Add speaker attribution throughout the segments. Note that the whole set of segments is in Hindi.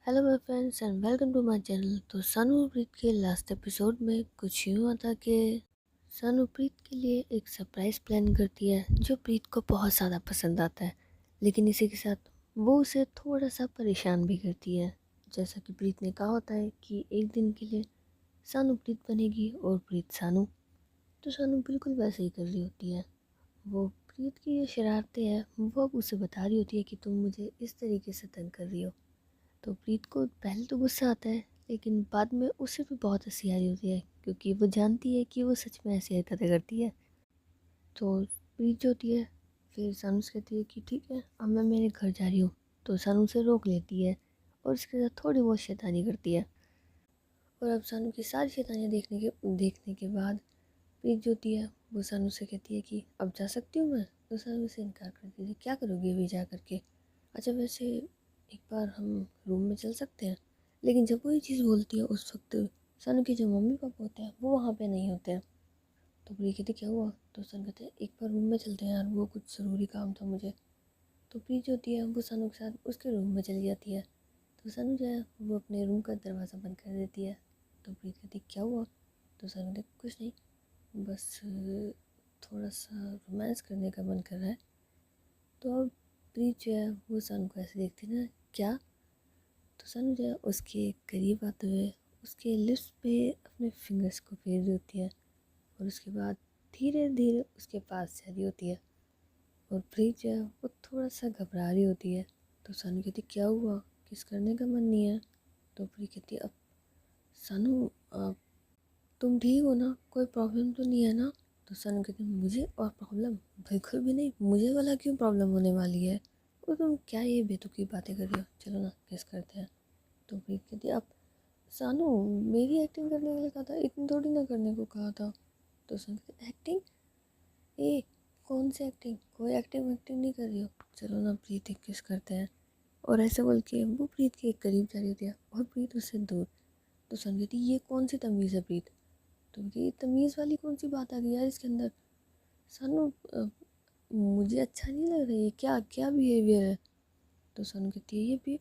Speaker 1: Hello my friends and welcome to my channel. तो सानू और प्रीत के लास्ट एपिसोड में कुछ यूँ हुआ था कि सानू प्रीत के लिए एक सरप्राइज़ प्लान करती है जो प्रीत को बहुत ज़्यादा पसंद आता है, लेकिन इसी के साथ वो उसे थोड़ा सा परेशान भी करती है। जैसा कि प्रीत ने कहा होता है कि एक दिन के लिए सानू प्रीत बनेगी और प्रीत सानू। तो सानू बिल्कुल वैसे ही कर रही होती है। वो प्रीत की ये शरारतें हैं वो अब उसे बता रही होती है कि तुम मुझे इस तरीके से तंग कर रही हो। तो प्रीत को पहले तो गुस्सा आता है, लेकिन बाद में उसे भी बहुत हंसी आ रही होती है क्योंकि वो जानती है कि वो सच में ऐसी हरकतें करती है। तो प्रीत जो होती है फिर सानू से कहती है कि ठीक है अब मैं मेरे घर जा रही हूँ। तो सानू उसे रोक लेती है और उसके साथ थोड़ी बहुत शैतानी करती है। और अब सानू की सारी शैतानियाँ देखने के बाद प्रीत जो होती है वो सानू से कहती है कि अब जा सकती हूँ मैं। तो सानू से इनकार कर देती है, क्या करोगी अभी जा करके। अच्छा वैसे एक बार हम रूम में चल सकते हैं। लेकिन जब वो ये चीज़ बोलती है उस वक्त सानू के जो मम्मी पापा होते हैं वो वहाँ पे नहीं होते हैं। तो प्रिय कहती क्या हुआ। तो सन कहते हैं एक बार रूम में चलते हैं यार, वो कुछ ज़रूरी काम था मुझे। तो प्रिय जो होती है वो सानू के साथ उसके रूम में चली जाती है। तो सानू जो है वो अपने रूम का दरवाज़ा बंद कर देती है। तो प्रिय कहती क्या हुआ। तो सानू कहती कुछ नहीं, बस थोड़ा सा रोमांस करने का मन कर रहा है। तो अब प्रीत जो है वो सानू को ऐसे देखती है ना, क्या। तो सानू जो है उसके करीब आते हुए उसके लिप्स पे अपने फिंगर्स को फेर रही होती है और उसके बाद धीरे धीरे उसके पास जा रही होती है। और प्रीत जो है वो थोड़ा सा घबरा रही होती है। तो सानू कहती क्या हुआ, किस करने का मन नहीं है। तो प्रीत कहती अब सानू तुम ठीक हो ना, कोई प्रॉब्लम तो नहीं है ना। तो सानू कहती मुझे और प्रॉब्लम, बिल्कुल भी नहीं, मुझे वाला क्यों प्रॉब्लम होने वाली है। और तुम क्या ये बेतुकी बातें कर रही हो, चलो ना किस करते हैं। तो प्रीत कहती अब सानू मेरी एक्टिंग करने के लिए कहा था, इतनी थोड़ी ना करने को कहा था। तो सानू कहती एक्टिंग, ए कौन सी एक्टिंग, कोई एक्टिंग वैक्टिंग नहीं कर रही हो, चलो ना प्रीत एक किस करते हैं। और ऐसे बोल के वो प्रीत के करीब जा रही होती है और प्रीत उससे दूर। तो सानू कहती ये कौन सी तमीज़ है प्रीत। तो ये तमीज़ वाली कौन सी बात आ गई यार इसके अंदर। सानू मुझे अच्छा नहीं लग रहा है, ये क्या क्या बिहेवियर है। तो सानू कहती है ये भी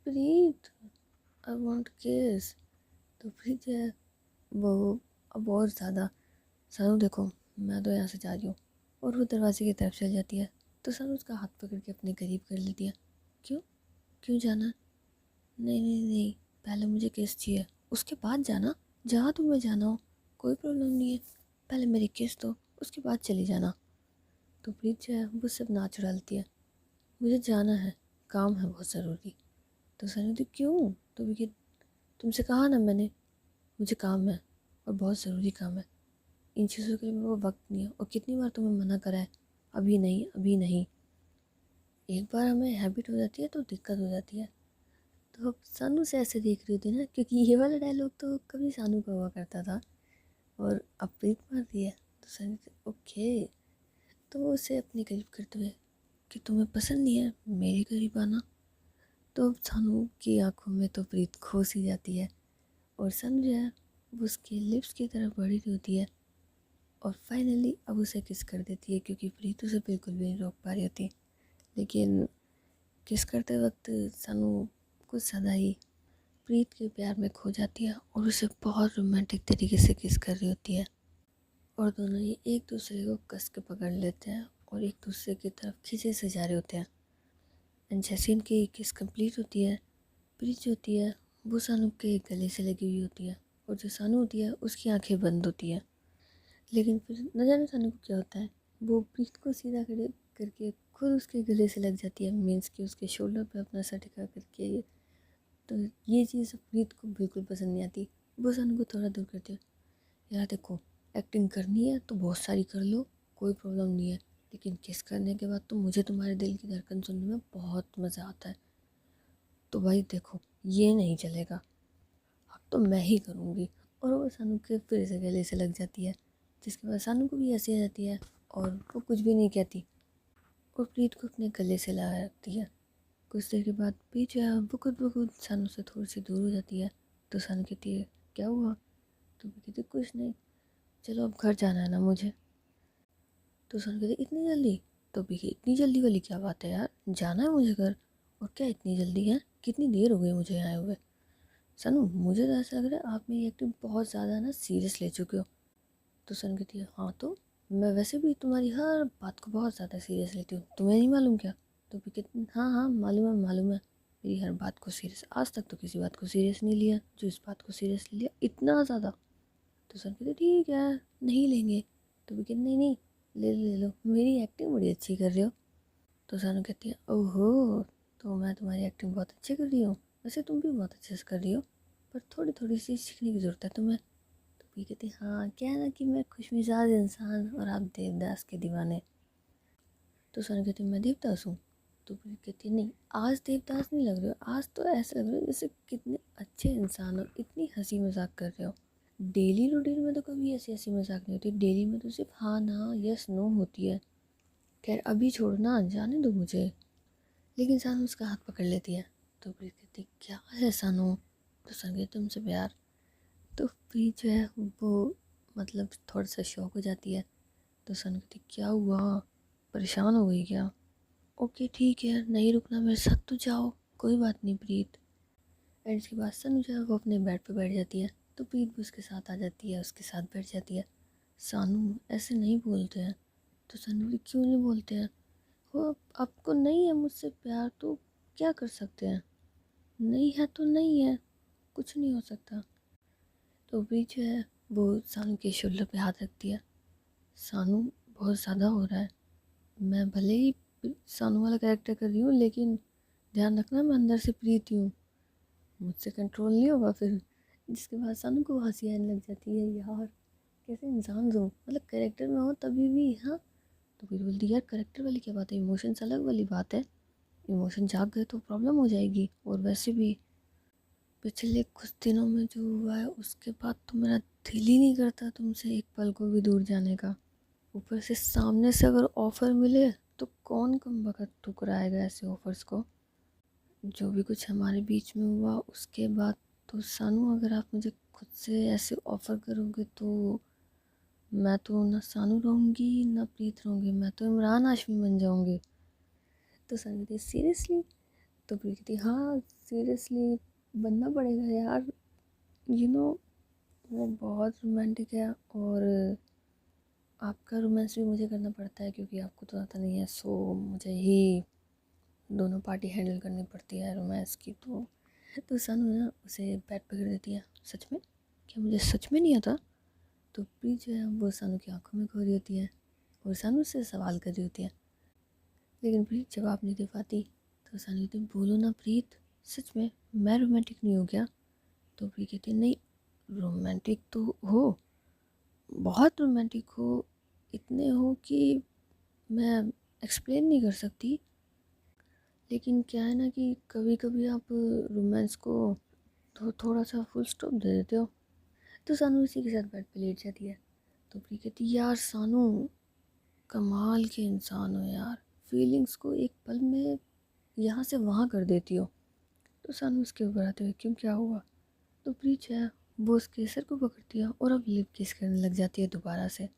Speaker 1: प्रीत, आई वांट किस। तो प्रीत जो है वो अब और ज़्यादा, सानू देखो मैं तो यहाँ से जा रही हूँ। और वो दरवाजे की तरफ चल जाती है। तो सानू उसका हाथ पकड़ के अपने करीब कर लेती है। क्यों, क्यों जाना। नहीं नहीं नहीं, पहले मुझे किस चाहिए, उसके बाद जाना, जहाँ तुम्हें जाना हो कोई प्रॉब्लम नहीं है, पहले मेरी किस दो उसके बाद चली जाना। तो प्रीत जो है वो सब नाच डालती है, मुझे जाना है, काम है बहुत ज़रूरी। तो सनी तो क्यों। तो विकी तुमसे कहा ना मैंने, मुझे काम है और बहुत ज़रूरी काम है, इन चीज़ों के लिए मेरे को वक्त नहीं है। और कितनी बार तुम्हें मना करा है, अभी नहीं अभी नहीं। एक बार हमें हैबिट हो जाती है तो दिक्कत हो जाती है। तो अब सानू से ऐसे देख रही होती है ना, क्योंकि ये वाला डायलॉग तो कभी सानू का हुआ करता था और अब प्रीत मार दी है। तो सनी ओके। तो वो उसे अपने करीब करते हुए कि तुम्हें पसंद नहीं है मेरे करीब आना। तो अब सानू की आंखों में तो प्रीत खो सी जाती है और सन जो है वो उसके लिप्स की तरफ बढ़ी रही होती है और फाइनली अब उसे किस कर देती है, क्योंकि प्रीत उसे बिल्कुल भी नहीं रोक पा रही होती। लेकिन किस करते वक्त सानू कुछ ज़्यादा ही प्रीत के प्यार में खो जाती है और उसे बहुत रोमांटिक तरीके से किस कर रही होती है। और दोनों ही एक दूसरे को कस के पकड़ लेते हैं और एक दूसरे की तरफ खींचे से जा रहे होते हैं। एंड जैसे इनकी किस कंप्लीट होती है, प्रीत जो होती है वो सानू के गले से लगी हुई होती है और जो सानू होती है उसकी आंखें बंद होती है। लेकिन फिर न जाने सानू को क्या होता है, वो प्रीत को सीधा खड़े करके खुद उसके गले से लग जाती है, मीन्स कि उसके शोल्डर पे अपना सर टिका करके। तो ये चीज़ प्रीत को बिल्कुल पसंद नहीं आती। वो सानू को थोड़ा दूर करती है, यार देखो एक्टिंग करनी है तो बहुत सारी कर लो, कोई प्रॉब्लम नहीं है, लेकिन किस करने के बाद तो मुझे तुम्हारे दिल की धड़कन सुनने में बहुत मज़ा आता है। तो भाई देखो ये नहीं चलेगा, अब तो मैं ही करूँगी। और वो सानू के फिर से गले से लग जाती है, जिसके बाद सानू को भी हंसी आ जाती है और वो कुछ भी नहीं कहती और प्रीत को अपने गले से लगा रखती है। कुछ देर के बाद प्रीत जो है वो खुद ब खुद सानू से थोड़ी सी दूर हो जाती है। तो सानू कहती है क्या हुआ। तो वो कहती कुछ नहीं, चलो अब घर जाना है ना मुझे। तो सानू कहती इतनी जल्दी। तो भी इतनी जल्दी वाली क्या बात है यार, जाना है मुझे घर। और क्या इतनी जल्दी है, कितनी देर हो गई मुझे आए हुए। सनू, मुझे तो ऐसा लग रहा है आप मेरी एक्टिंग बहुत ज़्यादा ना सीरियस ले चुके हो। तो सनू कहती है, हाँ तो मैं वैसे भी तुम्हारी हर बात को बहुत ज़्यादा सीरियस लेती हूँ, तुम्हें नहीं मालूम क्या? तो भी कहती, हाँ हाँ मालूम है मालूम है, मेरी हर बात को सीरियस। आज तक तो किसी बात को सीरियस नहीं लिया, जो इस बात को सीरियस लिया इतना ज़्यादा। तो सर कहते, ठीक है नहीं लेंगे। तो भी कहते, नहीं नहीं ले लो, मेरी एक्टिंग बड़ी अच्छी कर रहे हो। तो सानू कहती है, ओहो, तो मैं तुम्हारी एक्टिंग बहुत अच्छी कर रही हूँ। वैसे तुम भी बहुत अच्छे से कर रही हो, पर थोड़ी थोड़ी सी सीखने की ज़रूरत है तुम्हें। तो भी कहती, हाँ क्या है ना कि मैं खुशमिजाज इंसान और आप देवदास के दीवाने। तो सानू कहती, मैं देवदास हूँ? तो भी कहती, नहीं आज देवदास नहीं लग रहे हो, आज तो ऐसा लग रहा है जैसे कितने अच्छे इंसान हो, इतनी हंसी मजाक कर रहे हो। डेली रूटीन में तो कभी ऐसी हंसी मजाक नहीं होती, डेली में तो सिर्फ हाँ ना यस नो होती है। खैर अभी छोड़ना, जाने दो मुझे। लेकिन सानू उसका हाथ पकड़ लेती है। तो प्रीत कहती, क्या है सानू? तो संगीत तुमसे प्यार। तो प्रीत जो है वो मतलब थोड़ा सा शॉक हो जाती है। तो सन कहती, क्या हुआ, परेशान हो गई क्या? ओके ठीक है, नहीं रुकना मेरे साथ तो जाओ, कोई बात नहीं प्रीत। एंड इसके बाद सनु जो है वो अपने बेड पे बैठ जाती है। तो प्रीत भी उसके साथ आ जाती है, उसके साथ बैठ जाती है। सानू ऐसे नहीं बोलते हैं। तो सनु भी, क्यों नहीं बोलते हैं? वो आपको नहीं है मुझसे प्यार तो क्या कर सकते हैं, नहीं है तो नहीं है, कुछ नहीं हो सकता। तो भी जो है वो सानू के शोल्डर पे हाथ रखती है। सानू, बहुत ज़्यादा हो रहा है, मैं भले ही सानू वाला कैरेक्टर कर रही हूँ, लेकिन ध्यान रखना मैं अंदर से प्रीति हूँ, मुझसे कंट्रोल नहीं होगा फिर। जिसके बाद सानू को हंसी आने लग जाती है, यार कैसे इंसान हो, मतलब कैरेक्टर में हो तभी भी हाँ। तो फिर बोलती, यार करेक्टर वाली क्या बात है, इमोशंस अलग वाली बात है, इमोशन जाग गए तो प्रॉब्लम हो जाएगी। और वैसे भी पिछले कुछ दिनों में जो हुआ है उसके बाद तो मेरा दिल ही नहीं करता तुमसे एक पल को भी दूर जाने का। ऊपर से सामने से अगर ऑफ़र मिले तो कौन कम वक़्त ठुकराएगा ऐसे ऑफ़र्स को। जो भी कुछ हमारे बीच में हुआ उसके बाद तो सानू, अगर आप मुझे खुद से ऐसे ऑफ़र करोगे तो मैं तो ना सानू रहूँगी ना प्रीत रहूँगी, मैं तो इमरान हाशमी बन जाऊँगी। तो सानू कहती, सीरियसली? तो प्रीत कहती, हाँ सीरियसली बनना पड़ेगा यार, यू नो वो बहुत रोमांटिक है और आपका रोमांस भी मुझे करना पड़ता है क्योंकि आपको तो आता नहीं है, सो मुझे ही दोनों पार्टी हैंडल करनी पड़ती है रोमांस की। तो सानू ना उसे बेड पे कर देती है। सच में? क्या मुझे सच में नहीं आता? तो प्रीत जो है वो सानू की आंखों में खो रही होती है और सानू से सवाल कर रही होती है, लेकिन प्रीत जवाब नहीं दे पाती। तो सानू कहती, बोलो ना प्रीत, सच में मैं रोमांटिक नहीं हूँ क्या? तो प्रीत कहती, नहीं रोमांटिक तो हो, बहुत रोमांटिक हो, इतने हो कि मैं एक्सप्लेन नहीं कर सकती। लेकिन क्या है ना कि कभी कभी आप रोमांस को तो थोड़ा सा फुल स्टॉप दे देते हो। तो सानू इसी के साथ बेड पे लेट जाती है। तो प्री कहती, यार सानू कमाल के इंसान हो यार, फीलिंग्स को एक पल में यहाँ से वहाँ कर देती हो। तो सानू उसके ऊपर आते हुए, क्यों क्या हुआ? तो प्री जो है वो उसके सर को पकड़ती है और अब लिप किस करने लग जाती है दोबारा से।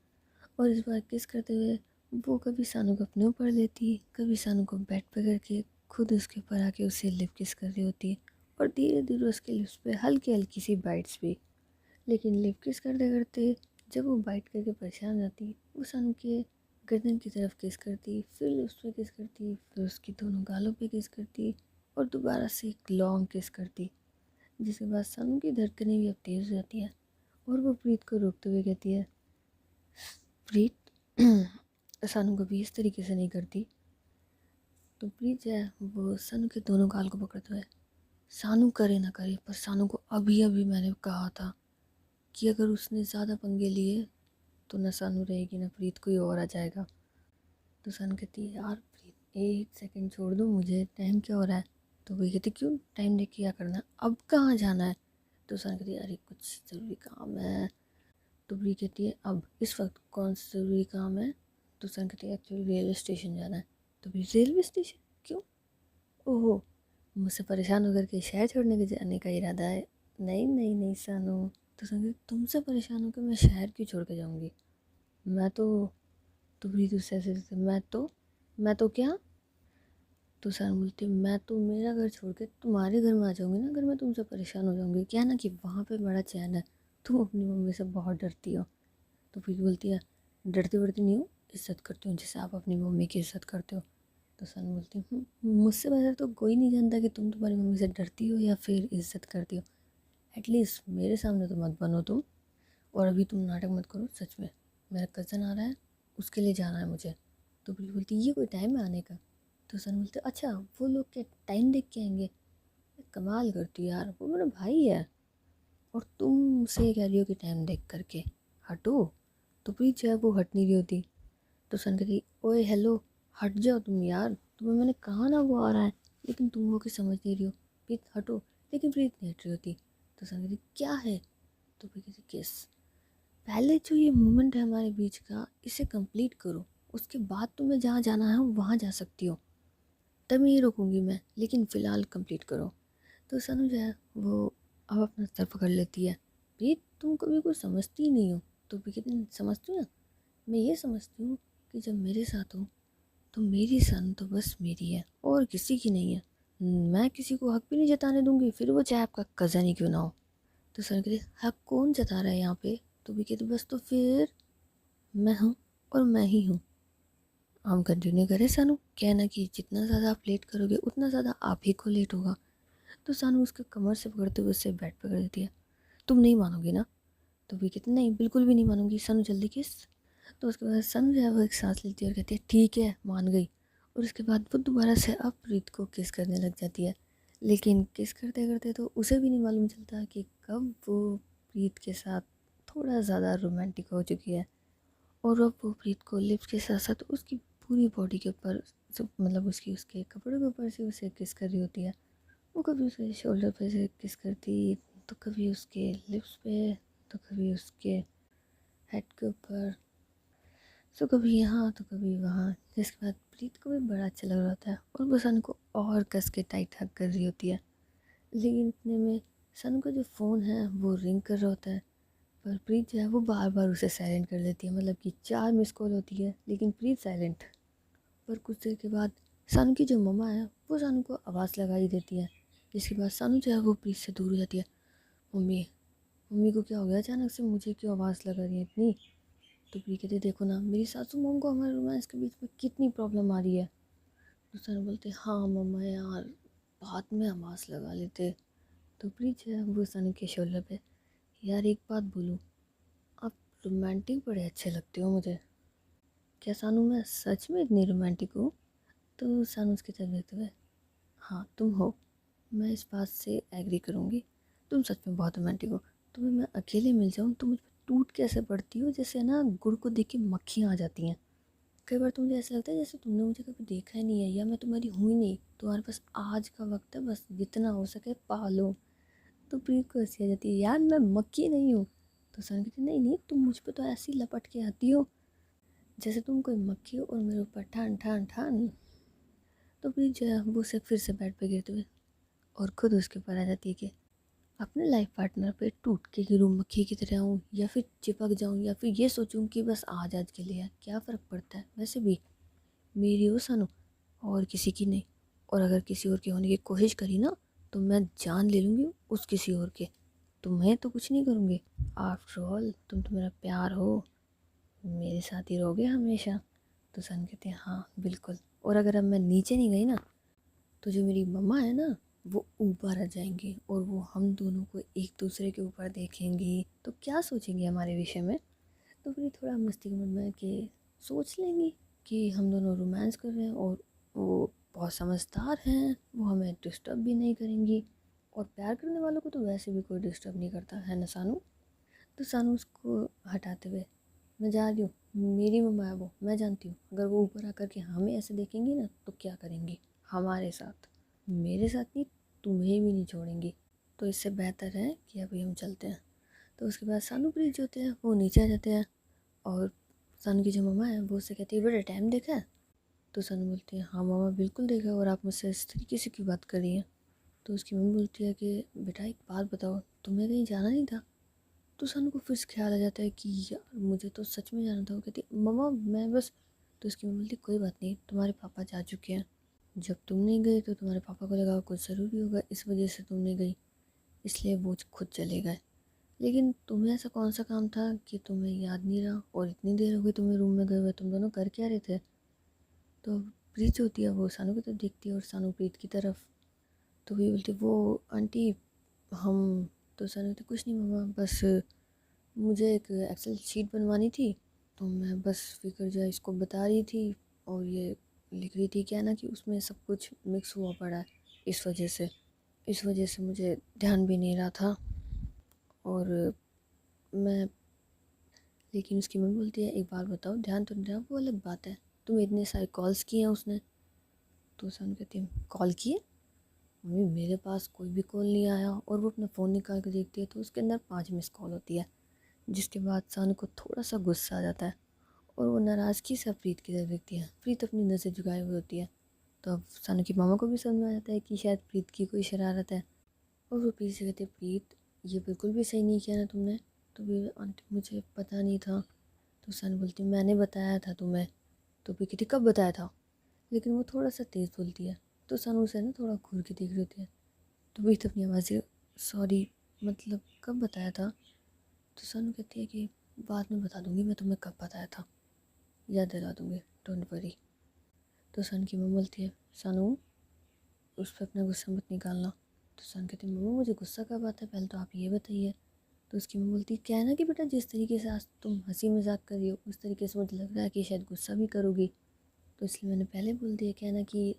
Speaker 1: और इस बार किस करते हुए वो कभी सानू को अपने ऊपर लेती, कभी सानू को बेड पे करके खुद उसके ऊपर आके उसे लिप किस कर रही होती है। और धीरे धीरे उसके लिप्स पे हल्की हल्की सी बाइट्स भी। लेकिन लिप किस करते करते जब वो बाइट करके परेशान हो जाती, वो सानू के गर्दन की तरफ किस करती, फिर लिप्स पे किस करती, फिर उसकी दोनों गालों पे किस करती और दोबारा से एक लॉन्ग किस करती। जिसके बाद सानू की धड़कनें भी अब तेज़ हो जाती है और वो प्रीत को रोकते हुए कहती है, प्रीत सानू कभी इस तरीके से नहीं करती। तो प्रीत जो है वो सानू के दोनों गाल को पकड़ते हुए, सानू करे ना करे पर सानू को अभी अभी मैंने कहा था कि अगर उसने ज़्यादा पंगे लिए तो न सानू रहेगी न प्रीत, कोई और आ जाएगा। तो सानू कहती है, यार प्रीत एक सेकंड छोड़ दो मुझे, टाइम क्या हो रहा है? तो वही कहती, क्यों टाइम देख के क्या करना है, अब कहाँ जाना है? तो सानू कहती है, अरे कुछ ज़रूरी काम है। तो प्री कहती है, अब इस वक्त कौन सा ज़रूरी काम है? तो सन कहती है, एक्चुअली रेलवे स्टेशन जाना है। तो भी रेलवे स्टेशन क्यों? ओहो, मुझसे परेशान होकर के शहर छोड़ने के जाने का इरादा है? नहीं नहीं नहीं सानू। तो सन कहती, तुमसे परेशान होकर मैं शहर क्यों छोड़ के जाऊँगी? मैं तो भी दूसरे ऐसे मैं तो क्या? तो सर बोलती है मैं तो मेरा घर छोड़ के तुम्हारे घर में आ जाऊँगी ना, अगर मैं तुमसे परेशान हो जाऊँगी। क्या है ना कि वहाँ पे बड़ा चैन है, तुम अपनी मम्मी से बहुत डरती हो। तो फिर बोलती है डरती वरती नहीं हूँ, इज़्ज़त करती हूँ जैसे आप अपनी मम्मी की इज़्ज़त करते हो। तो सन बोलती हूँ मुझसे बेहतर तो कोई नहीं जानता कि तुम तुम्हारी मम्मी से डरती हो या फिर इज़्ज़त करती हो। एटलीस्ट मेरे सामने तो मत बनो तुम। और अभी तुम नाटक मत करो, सच में मेरा कज़न आ रहा है, उसके लिए जाना है मुझे। तो फिर बोलती ये कोई टाइम है आने का। तो सन बोलते अच्छा वो लोग क्या टाइम देख के आएंगे। कमाल करती हो यार, वो मेरा भाई है और तुम से कह रही हो कि टाइम देख करके हटो। तो प्रीत जो है वो हट नहीं रही होती। तो सन कहती ओए हेलो, हट जाओ तुम यार, तुम्हें मैंने कहा ना वो आ रहा है, लेकिन तुम वो कि समझ नहीं रही हो। प्रीत हटो। लेकिन प्रीत नहीं हट रही होती। तो सन कहती क्या है। तो प्रीत कहती किस। पहले जो ये मोमेंट है हमारे बीच का इसे कंप्लीट करो, उसके बाद तुम्हें जहाँ जाना है वहाँ जा सकती हो, तब नहीं रोकूंगी मैं, लेकिन फ़िलहाल कंप्लीट करो। तो सनु जो है वो अब अपना सर पकड़ लेती है। प्रीत तुम कभी कुछ समझती ही नहीं हो। तो भी कहती समझती हूँ ना, मैं ये समझती हूँ कि जब मेरे साथ हो तो मेरी सन तो बस मेरी है और किसी की नहीं है। मैं किसी को हक भी नहीं जताने दूंगी, फिर वो चाहे आपका कज़न ही क्यों ना हो। तो सर कहते हक कौन जता रहा है यहाँ पे। तो भी कहते बस तो फिर मैं हूँ और मैं ही हूँ। हम कंटिन्यू करें सानू, क्या है ना कि जितना ज़्यादा आप लेट करोगे उतना ज़्यादा आप ही को लेट होगा। तो सानू उसके कमर से पकड़ते हुए उससे बेड पकड़ देती है। तुम नहीं मानोगी ना। तो भी कहती नहीं बिल्कुल भी नहीं मानूंगी, सानू जल्दी किस। तो उसके बाद सानू जो है वो एक सांस लेती है और कहती है ठीक है मान गई। और उसके बाद वो दोबारा से अब प्रीत को किस करने लग जाती है। लेकिन किस करते करते तो उसे भी नहीं मालूम चलता कि कब वो प्रीत के साथ थोड़ा ज़्यादा रोमांटिक हो चुकी है। और अब वो प्रीत को लिप्स के साथ साथ उसकी पूरी बॉडी के ऊपर मतलब उसकी उसके कपड़ों के ऊपर से उसे किस कर रही होती है। वो कभी उसके शोल्डर पे से किस करती, तो कभी उसके लिप्स पे, तो कभी उसके हेड के ऊपर, तो कभी यहाँ तो कभी वहाँ। जिसके बाद प्रीत को भी बड़ा अच्छा लग रहा होता है और वो सन को और कस के टाइट हग कर रही होती है। लेकिन इतने में सन का जो फ़ोन है वो रिंग कर रहा होता है। पर प्रीत जो है वो बार बार उसे साइलेंट कर देती है, मतलब कि 4 मिस कॉल होती है लेकिन प्रीत साइलेंट। पर कुछ देर के बाद सानू की जो मम्मा है वो सानू को आवाज़ लगा ही देती है। जिसके बाद सानू जो है वो प्रीत से दूर हो जाती है। मम्मी, मम्मी को क्या हो गया अचानक से, मुझे क्यों आवाज़ लगा रही है इतनी। तो प्रीत कहती देखो ना मेरी सासू मम्मी को हमारे रोमांस के बीच में कितनी प्रॉब्लम आ रही है। तो सानू बोलते हाँ मम्मा यार बाद में आवाज़ लगा लेते। तो प्रीत जो है वो सानू के शोल्डर पे, यार एक बात बोलूँ, आप रोमांटिक बड़े अच्छे लगते हो मुझे। क्या सानू मैं सच में इतनी रोमांटिक हूँ। तो सानू उसकी तरफ देखते हुए हाँ तुम हो, मैं इस बात से एग्री करूँगी, तुम सच में बहुत रोमांटिक हो। तुम्हें मैं अकेले मिल जाऊँ तो मुझ पर टूट कैसे पड़ती हो, जैसे ना गुड़ को देख के मक्खियाँ आ जाती हैं। कई बार तो मुझे ऐसा लगता है जैसे तुमने मुझे कभी देखा ही नहीं है या मैं तुम्हारी हुई नहीं, तुम्हारे पास आज का वक्त है, बस जितना हो सके पालो। तो प्रीत को हंसी आ जाती है यार मैं मक्खी नहीं हूँ। तो सन कहती नहीं नहीं तुम मुझ पर तो ऐसी लपट के आती हो जैसे तुम कोई मक्खी हो और मेरे ऊपर ठान ठान ठान। तो प्रीत जो है वो उसे फिर से बेड पे गिरते हुए और खुद उसके ऊपर आ जाती है कि अपने लाइफ पार्टनर पे टूट के गिरूँ मक्खी की तरह हूँ या फिर चिपक जाऊँ या फिर ये सोचूं कि बस आज के लिए है, क्या फ़र्क पड़ता है, वैसे भी मेरी हो सनो और किसी की नहीं। और अगर किसी और के होने की कोशिश करी ना तो मैं जान ले लूँगी उस किसी और के, तुम्हें तो कुछ नहीं करूँगी। आफ्टर ऑल तुम तो मेरा प्यार हो, मेरे साथ ही रहोगे हमेशा। तो सन कहते हैं हाँ बिल्कुल, और अगर अब मैं नीचे नहीं गई ना तो जो मेरी मम्मा है ना वो ऊपर आ जाएंगी और वो हम दोनों को एक दूसरे के ऊपर देखेंगी तो क्या सोचेंगी हमारे विषय में। तो फिर थोड़ा मस्ती के मन में कि सोच लेंगी कि हम दोनों रोमांस कर रहे हैं और वो बहुत समझदार हैं, वो हमें डिस्टर्ब भी नहीं करेंगी। और प्यार करने वालों को तो वैसे भी कोई डिस्टर्ब नहीं करता है ना सानू। तो सानू उसको हटाते हुए मैं जा रही हूँ, मेरी मम्मा है वो, मैं जानती हूँ अगर वो ऊपर आकर के हमें ऐसे देखेंगी ना तो क्या करेंगी हमारे साथ, मेरे साथ नहीं, तुम्हें भी नहीं छोड़ेंगी। तो इससे बेहतर है कि अभी हम चलते हैं। तो उसके बाद सानू प्रीत जो होते हैं वो नीचे आ जाते हैं और सानू की जो मम्मा है वो उससे कहती है बेटा टाइम देखा है। तो सानू बोलती है हाँ मामा बिल्कुल देखा है, और आप मुझसे इस तरीके से क्यों बात कर रही हैं। तो उसकी मम्मी बोलती है कि बेटा एक बात बताओ, तुम्हें कहीं जाना नहीं था। तो सानू को फिर से ख्याल आ जाता है कि यार मुझे तो सच में जाना था। वो कहती मम्मा मैं बस। तो उसकी मम्मी बोलती कोई बात नहीं, तुम्हारे पापा जा चुके हैं, जब तुम नहीं गई तो तुम्हारे पापा को लगा कुछ ज़रूरी होगा, इस वजह से तुम नहीं गई, इसलिए वो खुद चले गए। लेकिन तुम्हें ऐसा कौन सा काम था कि तुम्हें याद नहीं रहा, और इतनी देर हो गई तुम्हें रूम में गए हुए, तुम दोनों कर क्या रहे थे? तो प्रीत जो होती है वो सानू की तरफ देखती है और सानू प्रीत की तरफ। तो भी बोलती वो आंटी हम, तो सानू कहती कुछ नहीं मम्मा, बस मुझे एक एक्सेल शीट बनवानी थी, तो मैं बस फिकर जो है इसको बता रही थी, और ये लिख रही थी क्या ना कि उसमें सब कुछ मिक्स हुआ पड़ा है, इस वजह से मुझे ध्यान भी नहीं रहा था। और मैं, लेकिन उसकी मम्मी बोलती है एक बात बताओ, ध्यान तो नहीं रहा वो अलग बात है, तुम्हें इतने सारे कॉल्स किए हैं उसने? तो सन कहती है कॉल किए? मम्मी मेरे पास कोई भी कॉल नहीं आया, और वो अपना फ़ोन निकाल कर देखती है तो उसके अंदर 5 मिस कॉल होती है। जिसके बाद सानू को थोड़ा सा गुस्सा आ जाता है, और वो नाराज़गी से प्रीत की तरफ देखती है। प्रीत अपनी नज़र झुकाए हुए होती है। तो अब सानू की मामा को भी समझ में आ जाता है कि शायद प्रीत की कोई शरारत है, और वो प्रीत से कहते हैं प्रीत ये बिल्कुल भी सही नहीं किया ना तुमने। तो भी आंटी मुझे पता नहीं था। तो सानू बोलती मैंने बताया था तुम्हें। तो भी कहती कब बताया था? लेकिन वो थोड़ा सा तेज़ बोलती है, तो सानू उसे ना थोड़ा घूर के देख रही होती है। तो प्रीत अपनी आवाज़ से सॉरी मतलब कब बताया था? तो सानू कहती है कि बाद में बता दूंगी मैं तुम्हें कब बताया था, याद दिला दूंगी, डोंट वरी। तो सन की मम्मा बोलती है सानू उस पर अपना गुस्सा मत निकालना। तो सन कहती है मम्मा मुझे गुस्सा कब आता है, पहले तो आप ये बताइए। तो उसकी मम्मा बोलती है क्या है ना कि बेटा जिस तरीके से आज तुम हंसी मजाक कर रही हो उस तरीके से मुझे लग रहा है कि शायद गुस्सा भी करोगी, तो इसलिए मैंने पहले बोल दिया क्या है ना कि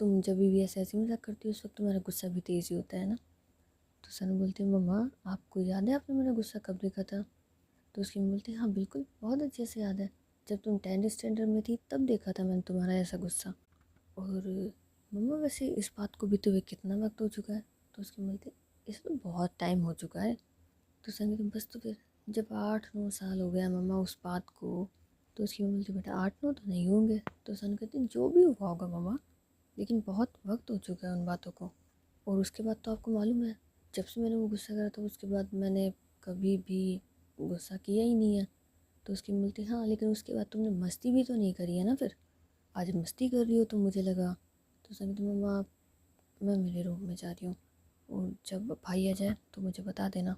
Speaker 1: तुम जब भी ऐसे हंसी मजाक करती हो उस वक्त तुम्हारा गुस्सा भी तेज़ ही होता है ना। तो सनु बोलती है मम्मा आपको याद है आपने मेरा गुस्सा कब देखा था? तो उसकी मम्मी बोलती है हाँ बिल्कुल बहुत अच्छे से याद है, जब तुम 10th स्टैंडर्ड में थी तब देखा था मैंने तुम्हारा ऐसा गुस्सा। और मम्मा वैसे इस बात को बीते हुए कितना वक्त हो चुका है? तो उसकी मम्मी बोलती है इसे तो बहुत टाइम हो चुका है। तो सनु कहती बस तो फिर जब 8-9 साल हो गया मम्मा उस बात को। तो उसकी मम्मी बोलती बेटा 8-9 तो नहीं होंगे। तो सनु कहती जो भी हुआ होगा मम्मा, लेकिन बहुत वक्त हो चुका है उन बातों को। और उसके बाद तो आपको मालूम है जब से मैंने वो गुस्सा करा था उसके बाद मैंने कभी भी गुस्सा किया ही नहीं है। तो उसकी बोलती हाँ लेकिन उसके बाद तुमने मस्ती भी तो नहीं करी है ना, फिर आज मस्ती कर रही हो तो मुझे लगा। तो उसने कहती मम्मा मैं मेरे रूम में जा रही हूँ, और जब भाई आ जाए तो मुझे बता देना।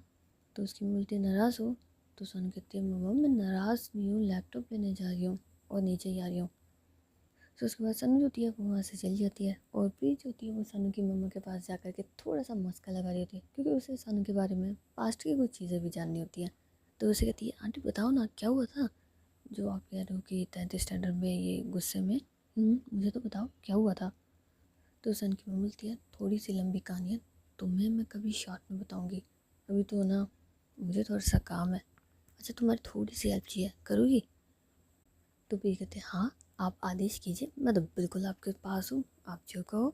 Speaker 1: तो उसकी बोलती नाराज़ हो? तो सन कहती है मम्मा मैं नाराज़ नहीं हूँ, लैपटॉप लेने जा रही हूँ और नीचे ही आ रही हूँ। तो उसके बाद सनु जो होती है वो वहाँ से चली जाती है, और प्रीत जो होती है वो सनु की मम्मा के पास जा कर के थोड़ा सा मस्का लगा रही होती है, क्योंकि उसे सनु के बारे में पास्ट की कुछ चीज़ें भी जाननी होती है। तो उसे कहती है आंटी बताओ ना क्या हुआ था, जो आप कह रहे हो कि 10th स्टैंडर्ड में ये गुस्से में। मुझे तो बताओ क्या हुआ था। तो सन की मम्मी बोलती है थोड़ी सी लंबी कहानी है, तुम्हें मैं कभी शॉर्ट में बताऊँगी, अभी तो ना मुझे थोड़ा सा काम है। अच्छा तुम्हारी थोड़ी सी हेल्प चाहिए, करोगी? तो प्रीत कहते हैं हाँ आप आदेश कीजिए, मैं तो बिल्कुल आपके पास हूँ, आप जो कहो।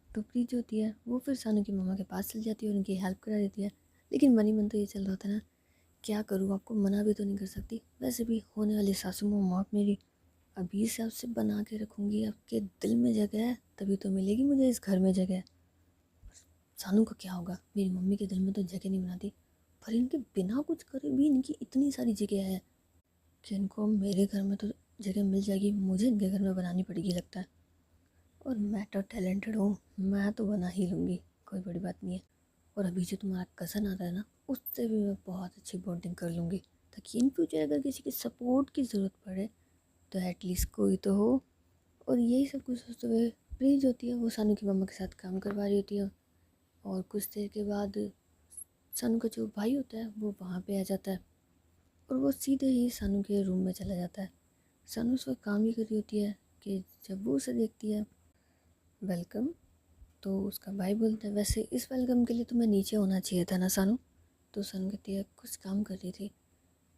Speaker 1: तो प्रीत जो होती है वो फिर सानू की मम्मा के पास चल जाती है और उनकी हेल्प करा देती है। लेकिन मन ही मन तो ये चल रहा था ना क्या करूँ, आपको मना भी तो नहीं कर सकती, वैसे भी होने वाली सासू माँ मौत मेरी, अभी से आपसे बना के रखूँगी, आपके दिल में जगह है तभी तो मिलेगी मुझे इस घर में जगह। सानू का क्या होगा, मेरी मम्मी के दिल में तो जगह नहीं बनाती, पर इनके बिना कुछ करे भी इनकी इतनी सारी जगह है कि इनको मेरे घर में तो जगह मिल जाएगी, मुझे इनके घर में बनानी पड़ेगी लगता है। और मैं तो टैलेंटेड हूँ, मैं तो बना ही लूँगी, कोई बड़ी बात नहीं है। और अभी जो तुम्हारा कज़न आता है ना उससे भी मैं बहुत अच्छी बॉन्डिंग कर लूँगी, ताकि इन फ्यूचर अगर किसी की सपोर्ट की ज़रूरत पड़े तो एटलीस्ट कोई तो हो। और यही सब कुछ सोचते हुए प्रीत होती है वो सानू की मम्मा के साथ काम करवा रही होती है। और कुछ देर के बाद सानू का जो भाई होता है वो वहाँ पे आ जाता है, और वो सीधे ही सानू के रूम में चला जाता है। सानू उस वक्त काम भी कर रही होती है कि जब वो उसे देखती है वेलकम, तो उसका भाई बोलता है वैसे इस वेलकम के लिए तुम्हें नीचे होना चाहिए था ना सानू। तो सानू कहती है कुछ काम कर रही थी।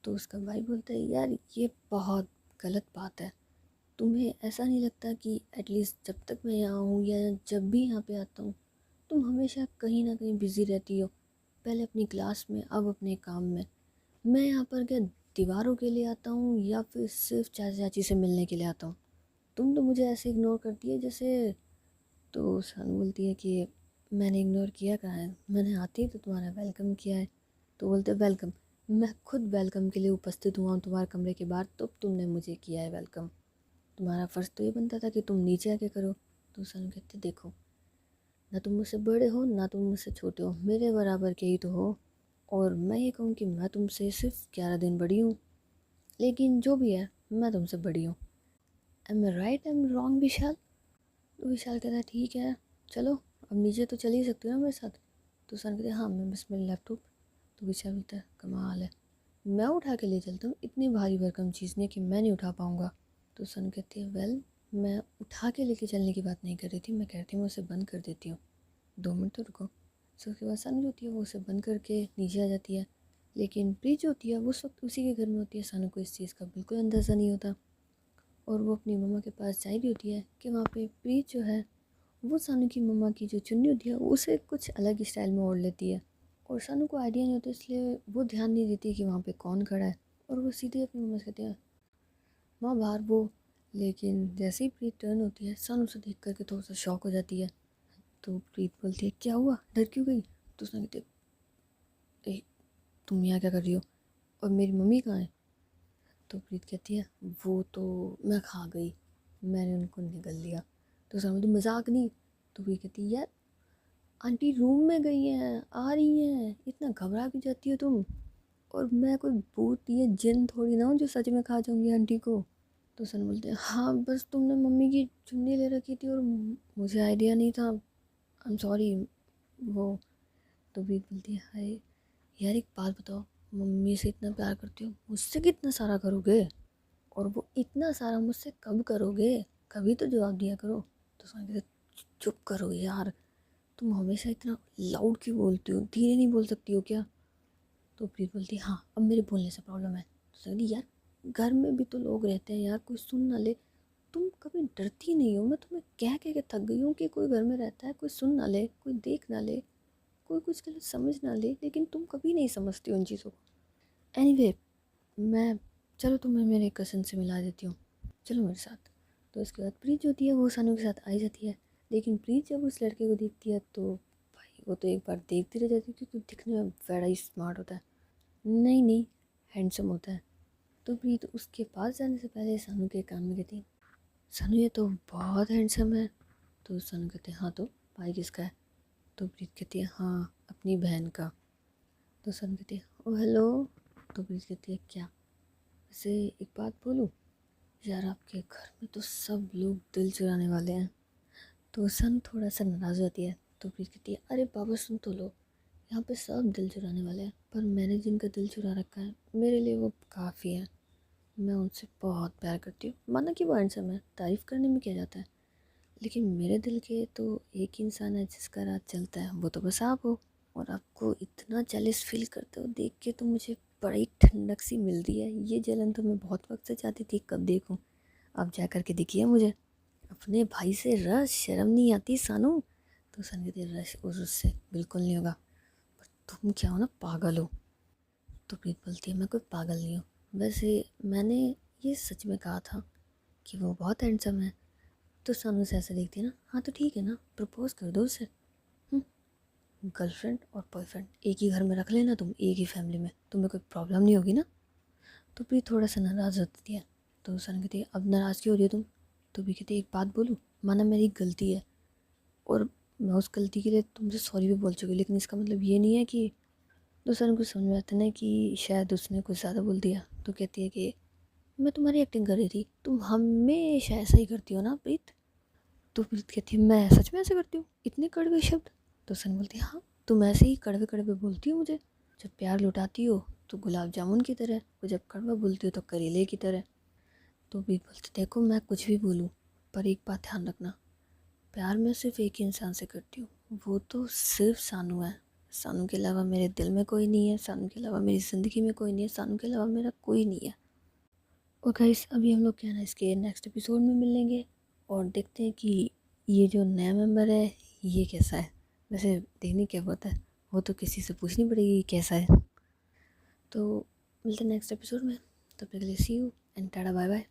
Speaker 1: तो उसका भाई बोलता है यार ये बहुत गलत बात है, तुम्हें ऐसा नहीं लगता कि एटलीस्ट जब तक मैं यहाँ हूँ या जब भी यहाँ पे आता हूँ तुम हमेशा कहीं ना कहीं बिज़ी रहती हो, पहले अपनी क्लास में अब अपने काम में। मैं यहाँ पर क्या दीवारों के लिए आता हूँ या फिर सिर्फ चाचा चाची से मिलने के लिए आता हूँ? तुम तो मुझे ऐसे इग्नोर करती है जैसे। तो सन बोलती है कि मैंने इग्नोर किया कहाँ है, मैंने आते ही तो तुम्हारा वेलकम किया है। तो बोलते वेलकम, मैं खुद वेलकम के लिए उपस्थित हुआ हूँ तुम्हारे कमरे के बाहर, तब तुमने मुझे किया है वेलकम, तुम्हारा फ़र्ज़ तो ये बनता था कि तुम नीचे आके करो। तो सानू कहती है देखो, ना तुम मुझसे बड़े हो ना तुम मुझसे छोटे हो, मेरे बराबर के ही तो हो। और मैं ये कहूँ कि मैं तुमसे सिर्फ 11 दिन बड़ी हूँ, लेकिन जो भी है मैं तुमसे बड़ी हूँ। Am I right, am wrong Vishal? तो विशाल कहता है ठीक है चलो, अब नीचे तो चल ही सकती हो ना मेरे साथ। तो सन कहते हैं हाँ मैं बस मेरा लैपटॉप। तो विशाल बोलता है कमाल है, मैं उठा के ले चलता हूँ, इतनी भारी भरकम चीज़ नहीं कि मैं नहीं उठा पाऊँगा। तो सन कहती है वेल, मैं उठा के लेके चलने की बात नहीं कर रही थी, मैं कह रही थी मैं उसे बंद कर देती हूँ, 2 मिनट तो रुको। सो उसके बाद सन जो होती है वो उसे बंद करके नीचे आ जाती है, लेकिन प्रीत जो होती है वो उस वक्त उसी के घर में होती है। सानू को इस चीज़ का बिल्कुल अंदाज़ा नहीं होता, और वो अपनी मम्मा के पास जा रही होती है कि वहाँ पे प्रीत जो है वो सानू की मम्मा की जो चुन्नी होती है उसे कुछ अलग स्टाइल में ओढ़ लेती है। और सानू को आइडिया नहीं होता, इसलिए वो ध्यान नहीं देती कि वहाँ पे कौन खड़ा है, और वो सीधे अपनी मम्मा से कहती है माँ बाहर वो। लेकिन जैसे ही प्रीत टर्न होती है सानू उसे देख करके थोड़ा सा शॉक हो जाती है। तो प्रीत बोलती है क्या हुआ, डर क्यों गई? तो उसने कहती है "ए, तुम यहाँ क्या कर रही हो, और मेरी मम्मी कहाँ है?" तो प्रीत कहती है वो तो मैं खा गई, मैंने उनको निगल लिया। तो सानू तो मजाक नहीं। तो प्रीत कहती है यार आंटी रूम में गई हैं, आ रही हैं, इतना घबरा क्यों जाती हो तुम, और मैं कोई भूत या जिन थोड़ी ना हूँ जो सच में खा जाऊंगी आंटी को। तो सन बोलते हैं हाँ बस तुमने मम्मी की चुन्नी ले रखी थी और मुझे आइडिया नहीं था, आई एम सॉरी वो। तो भी बोलती है हाय यार एक बात बताओ, मम्मी से इतना प्यार करती हो, मुझसे कितना सारा करोगे, और वो इतना सारा मुझसे कब करोगे, कभी तो जवाब दिया करो। तो सन कहते चुप करो यार, तुम हमेशा इतना लाउड क्यों बोलती हो, धीरे नहीं बोल सकती हो क्या? तो प्रीत बोलती हाँ अब मेरे बोलने से प्रॉब्लम है। तो सही यार घर में भी तो लोग रहते हैं यार, कोई सुन ना ले, तुम कभी डरती नहीं हो, मैं तुम्हें कह के थक गई हूँ कि कोई घर में रहता है, कोई सुन ना ले, कोई देख ना ले, कोई कुछ के लिए समझ ना ले, लेकिन तुम कभी नहीं समझती हो उन चीज़ों को। एनीवे मैं, चलो तुम्हें मेरे कज़न से मिला देती हूँ, चलो मेरे साथ। तो इसके बाद प्रीत जो होती है वो सानू के साथ आई जाती है, लेकिन प्रीत जब उस लड़के को देखती है तो भाई वो तो एक बार देखती रह जाती है, क्योंकि दिखने में बड़ा ही स्मार्ट होता है, नहीं नहीं हैंडसम होता है। तो प्रीत उसके पास जाने से पहले सानू के कान में कहती है सानू ये तो बहुत हैंडसम है। तो सानू कहते हैं हाँ तो भाई किसका है? तो प्रीत कहती है हाँ अपनी बहन का। तो सानू कहती है ओ हेलो। तो प्रीत कहती है क्या, वैसे एक बात बोलूँ यार, आपके घर में तो सब लोग दिल चुराने वाले हैं। तो सन थोड़ा सा नाराज़ होती है। तो प्रीत कहती है अरे बाबा सुन तो लो, यहाँ पे सब दिल चुराने वाले हैं, पर मैंने जिनका दिल चुरा रखा है मेरे लिए वो काफ़ी है, मैं उनसे बहुत प्यार करती हूँ। माना कि वो हैंडसम है, तारीफ़ करने में क्या जाता है, लेकिन मेरे दिल के तो एक ही इंसान है जिसका राज चलता है, वो तो बस आप हो। और आपको इतना जेलस फील करते हो देख के तो मुझे बड़ी ठंडक सी मिल रही है, ये जलन तो मैं बहुत वक्त से चाहती थी कब देखूं, अब जा कर के दिखी है मुझे। अपने भाई से रस शर्म नहीं आती सानू? तो सन कहती है रस और उससे बिल्कुल नहीं होगा, पर तुम क्या हो ना पागल हो। तो प्रीत बोलती है मैं कोई पागल नहीं हूँ, वैसे मैंने ये सच में कहा था कि वो बहुत हैंडसम है। तो सानू से ऐसे देखती है ना, हाँ तो ठीक है ना, प्रपोज कर दो उसे। गर्लफ्रेंड और बॉयफ्रेंड एक ही घर में रख लेना तुम, एक ही फैमिली में, तुम्हें कोई प्रॉब्लम नहीं होगी ना? तो प्रीत थोड़ा सा नाराज़ होती है। तो सन कहती है अब नाराज़ क्यों हो रही हो तुम? तो भी कहती है एक बात बोलूँ, माना मेरी गलती है, और मैं उस गलती के लिए तुमसे सॉरी भी बोल चुकी, लेकिन इसका मतलब ये नहीं है कि। तो सन को समझ में आता है ना कि शायद उसने कुछ ज़्यादा बोल दिया। तो कहती है कि मैं तुम्हारी एक्टिंग कर रही थी, तुम हमेशा ऐसा ही करती हो ना प्रीत? तो प्रीत कहती है मैं सच में ऐसे करती हूँ, इतने कड़वे शब्द? तो सन बोलती है हाँ तुम ऐसे ही कड़वे कड़वे बोलती हो मुझे, जब प्यार लुटाती हो तो गुलाब जामुन की तरह, और जब कड़वा बोलती हो तो करेले की तरह। तो प्रीत बोलती देखो मैं कुछ भी बोलूँ, पर एक बात ध्यान रखना, प्यार मैं सिर्फ एक ही इंसान से करती हूँ, वो तो सिर्फ सानू है। सानू के अलावा मेरे दिल में कोई नहीं है, सानू के अलावा मेरी ज़िंदगी में कोई नहीं है, सानू के अलावा मेरा कोई नहीं है। और गाइस अभी हम लोग क्या ना इसके नेक्स्ट एपिसोड में मिलेंगे, और देखते हैं कि ये जो नया मेंबर है ये कैसा है। वैसे देखने क्या होता है वो तो किसी से पूछनी पड़ेगी कैसा है। तो मिलते हैं नेक्स्ट एपिसोड में, तब तक के लिए see you and tata bye bye.